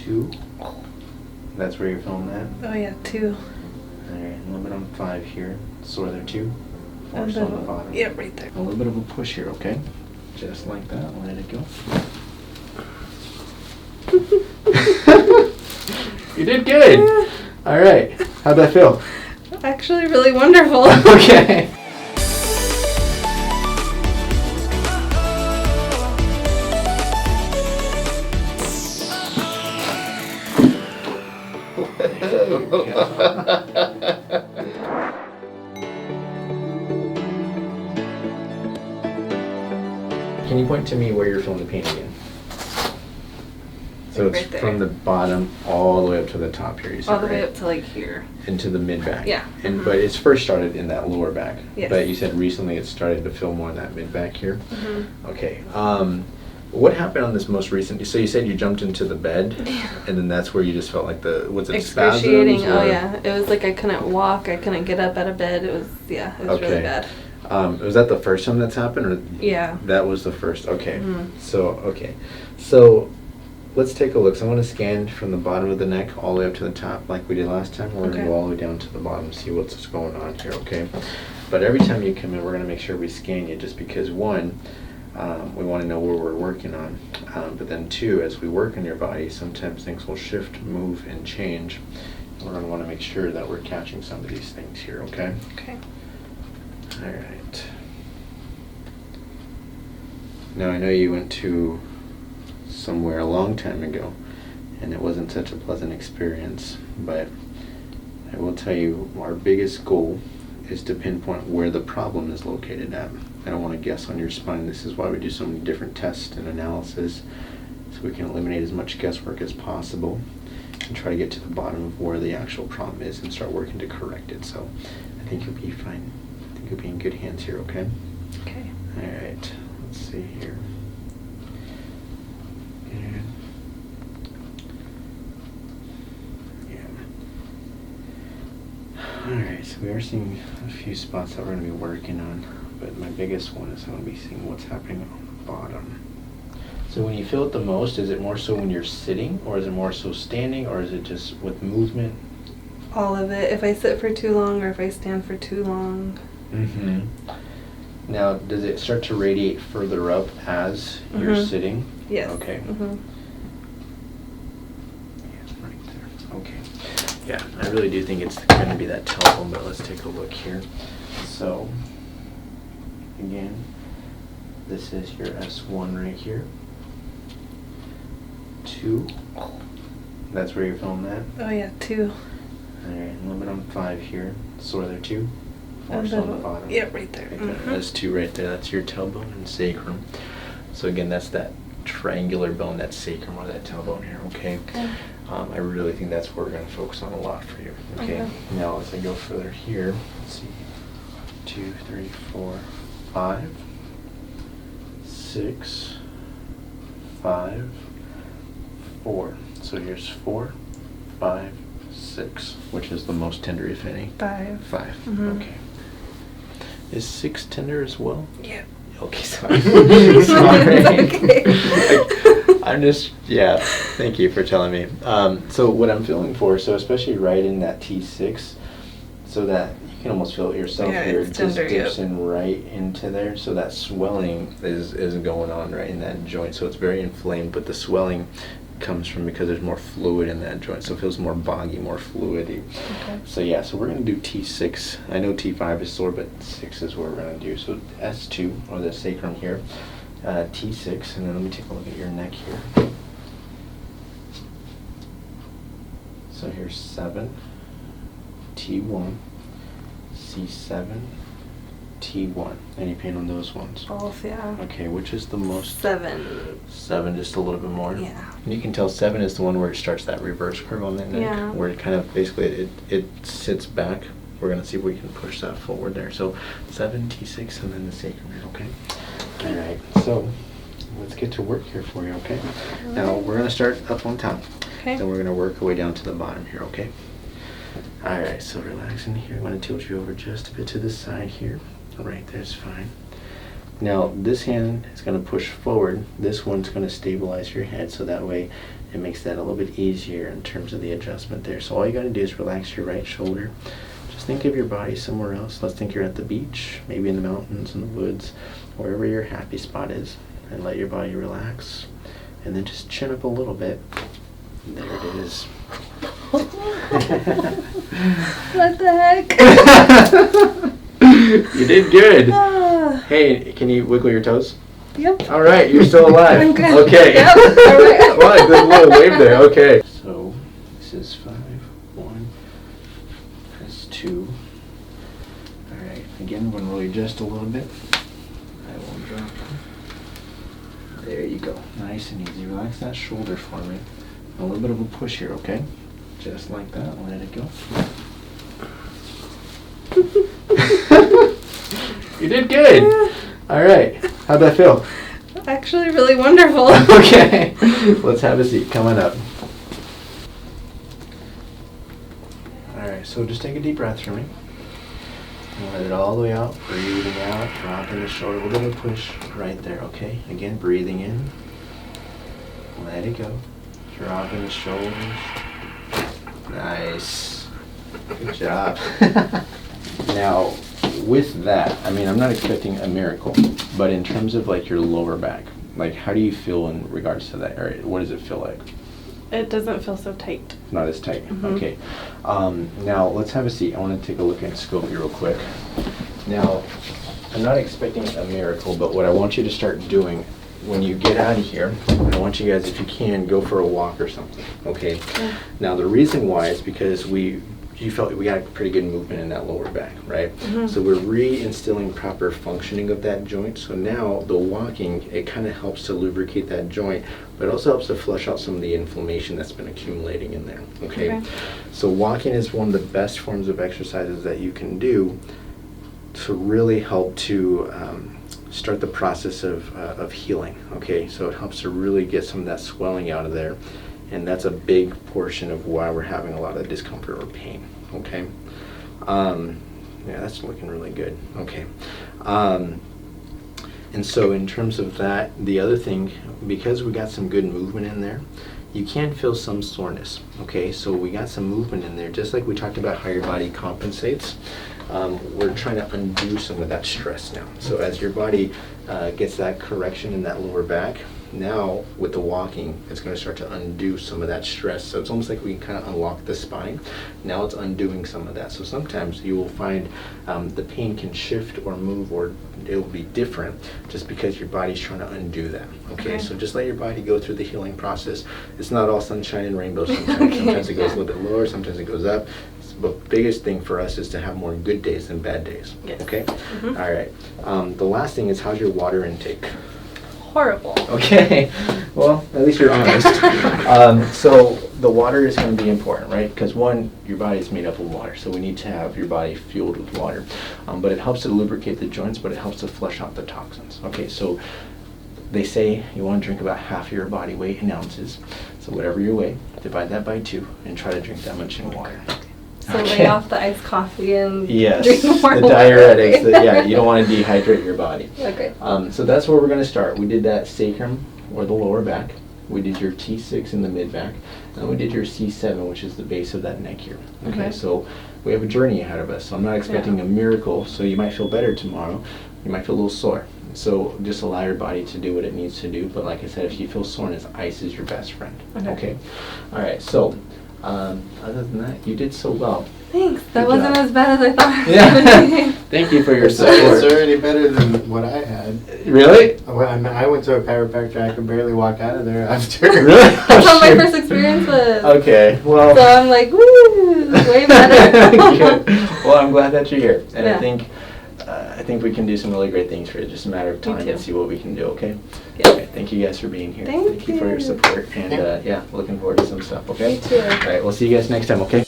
2. That's where you're feeling that? Oh yeah, 2. Alright, a little bit on 5 here. Sore there too? And Force on the bottom. Yeah, right there. A little bit of a push here, okay? Just like that. Let it go. You did good! Yeah. Alright, how'd that feel? Actually really wonderful. Okay. Can you point to me where you're feeling the pain again? So Like it's right from the bottom all the way up to the top here, you said, All the way right? up to like here. Into the mid-back. Yeah. And But it's first started in that lower back. Yes. But you said recently it started to feel more in that mid-back here. Mm-hmm. Okay. What happened on this most recent? So you said you jumped into the bed, and then that's where you just felt like was it Excruciating. spasms? Oh yeah. It was like I couldn't walk. I couldn't get up out of bed. It was really bad. Was that the first time that's happened, or Yeah. that was the first? Okay. Mm-hmm. So let's take a look. So I want to scan from the bottom of the neck all the way up to the top, like we did last time. We're gonna go all the way down to the bottom, see what's going on here. Okay. But every time you come in, we're gonna make sure we scan you, just because one, we want to know where we're working on. But then 2, as we work on your body, sometimes things will shift, move, and change. We're going to want to make sure that we're catching some of these things here, okay? Okay. All right. Now, I know you went to somewhere a long time ago, and it wasn't such a pleasant experience, but I will tell you, our biggest goal is to pinpoint where the problem is located at. I don't want to guess on your spine. This is why we do so many different tests and analysis, so we can eliminate as much guesswork as possible and try to get to the bottom of where the actual problem is and start working to correct it. So I think you'll be fine. I think you'll be in good hands here, okay? Okay. All right, let's see here. Good. Yeah. All right, so we are seeing a few spots that we're going to be working on. But my biggest one is I'm going to be seeing what's happening on the bottom. So when you feel it the most, is it more so when you're sitting, or is it more so standing, or is it just with movement? All of it. If I sit for too long or if I stand for too long. Mm-hmm. Now, does it start to radiate further up as you're sitting? Yes. Okay. Mm-hmm. Yeah, right there. Okay. Yeah, I really do think it's going to be that tailbone, but let's take a look here. So, again, this is your S1 right here. 2. That's where you're feeling that? Oh yeah, 2. Alright, a little bit on 5 here. Sore there too? Force And on the bottom. Yeah, right there. Okay, Mm-hmm. that's 2 right there. That's your tailbone and sacrum. So again, that's that triangular bone, that sacrum or that tailbone here, okay? Okay. I really think that's where we're going to focus on a lot for you, okay? Now as I go further here, let's see. 2, 3, 4, 5, 6, 5, 4. So here's 4, 5, 6. Which is the most tender, if any? 5. 5. Mhm. Okay. Is 6 tender as well? Yeah. Okay, sorry. Sorry. It's okay. I'm just, yeah, thank you for telling me. So what I'm feeling for, so especially right in that T6, so that you can almost feel it yourself Yeah, here, it it's just tender, dips yep. in right into there, so that swelling is going on right in that joint, so it's very inflamed, but the swelling comes from because there's more fluid in that joint, so it feels more boggy, more fluidy. Okay. So yeah, so we're going to do T6. I know T5 is sore, but 6 is what we're going to do. So S2, or the sacrum here, T6, and then let me take a look at your neck here. So here's 7, T1, C7, T1. Any pain on those ones? Both, yeah. Okay, which is the most? 7. 7, just a little bit more? Yeah. And you can tell 7 is the one where it starts that reverse curve on the neck, Yeah. where it kind of basically it sits back. We're going to see if we can push that forward there. So 7, T6, and then the sacrum here, okay? All right, so let's get to work here for you, okay? Now we're going to start up on top. Okay. Then we're going to work our way down to the bottom here, okay? All right, so relax in here. I'm going to tilt you over just a bit to the side here. Right there's fine. Now this hand is going to push forward. This one's going to stabilize your head, so that way it makes that a little bit easier in terms of the adjustment there. So all you got to do is relax your right shoulder. Just think of your body somewhere else. Let's think you're at the beach, maybe in the mountains, in the woods, wherever your happy spot is, and let your body relax. And then just chin up a little bit. There it is. What the heck? You did good. Hey, can you wiggle your toes? Yep. All right, you're still alive. I'm good. Okay. Yep. All right. Well, good little wave there. Okay. So this is 5, 1. Press 2. All right. Again, we're going to roll you just a little bit. I won't drop. There you go. Nice and easy. Relax that shoulder for me. A little bit of a push here, okay? Just like that. Let it go. You did good. All right. How'd that feel? Actually, really wonderful. Okay. Let's have a seat. Come on up. All right. So just take a deep breath for me. And let it all the way out. Breathing out. Dropping the shoulder. A little bit of push right there. Okay. Again, breathing in. Let it go. Dropping the shoulders. Nice. Good job. Now, with that, I mean, I'm not expecting a miracle, but in terms of like your lower back, like how do you feel in regards to that area? What does it feel like? It doesn't feel so tight. Not as tight. Mm-hmm. Okay. Now, let's have a seat. I want to take a look at scope here real quick. Now, I'm not expecting a miracle, but what I want you to start doing when you get out of here, I want you guys, if you can, go for a walk or something, okay? Yeah. Now, the reason why is because you felt we got pretty good movement in that lower back, right? Mm-hmm. So we're reinstilling proper functioning of that joint. So now the walking, it kind of helps to lubricate that joint, but it also helps to flush out some of the inflammation that's been accumulating in there, okay? So walking is one of the best forms of exercises that you can do to really help to start the process of healing, okay? So it helps to really get some of that swelling out of there. And that's a big portion of why we're having a lot of discomfort or pain, okay? Yeah, that's looking really good, okay. And so in terms of that, the other thing, because we got some good movement in there, you can feel some soreness, okay? So we got some movement in there, just like we talked about how your body compensates. We're trying to undo some of that stress now. So as your body gets that correction in that lower back, now with the walking, it's going to start to undo some of that stress. So it's almost like we can kind of unlock the spine. Now it's undoing some of that. So sometimes you will find the pain can shift or move, or it will be different just because your body's trying to undo that. Okay, so just let your body go through the healing process. It's not all sunshine and rainbows sometimes. Okay. Sometimes it goes a little bit lower, sometimes it goes up. The biggest thing for us is to have more good days than bad days. Yes. Okay? All right. The last thing is, how's your water intake? Horrible. Okay, well, at least you're honest. So the water is going to be important, right? Because one, your body is made up of water, so we need to have your body fueled with water. But it helps to lubricate the joints, but it helps to flush out the toxins. Okay, so they say you want to drink about half of your body weight in ounces. So whatever your weight, divide that by 2 and try to drink that much in water. So lay off the iced coffee and Yes, drink more the water. diuretics. Yeah, you don't want to dehydrate your body. Okay. So that's where we're going to start. We did that sacrum, or the lower back. We did your T6 in the mid back. And we did your C7, which is the base of that neck here. Okay, so we have a journey ahead of us. So I'm not expecting a miracle. So you might feel better tomorrow. You might feel a little sore. So just allow your body to do what it needs to do. But like I said, if you feel soreness, ice is your best friend. Okay. All right. So other than that, you did so well. Thanks. That Good wasn't job. as bad as I thought. Yeah. Thank you for your support. It's already better than what I had. Really? When I went to a chiropractor, I could barely walk out of there after. Really? That's how my first experience was. Okay. Well. So I'm like, woo, way better. Good. Well, I'm glad that you're here, and Yeah. I think we can do some really great things for you. Just a matter of time too. and see what we can do. Okay. Yeah. Okay. Thank you guys for being here. Thank you for your you. support, and yeah, looking forward to some stuff. Okay. Me too. All right. We'll see you guys next time. Okay.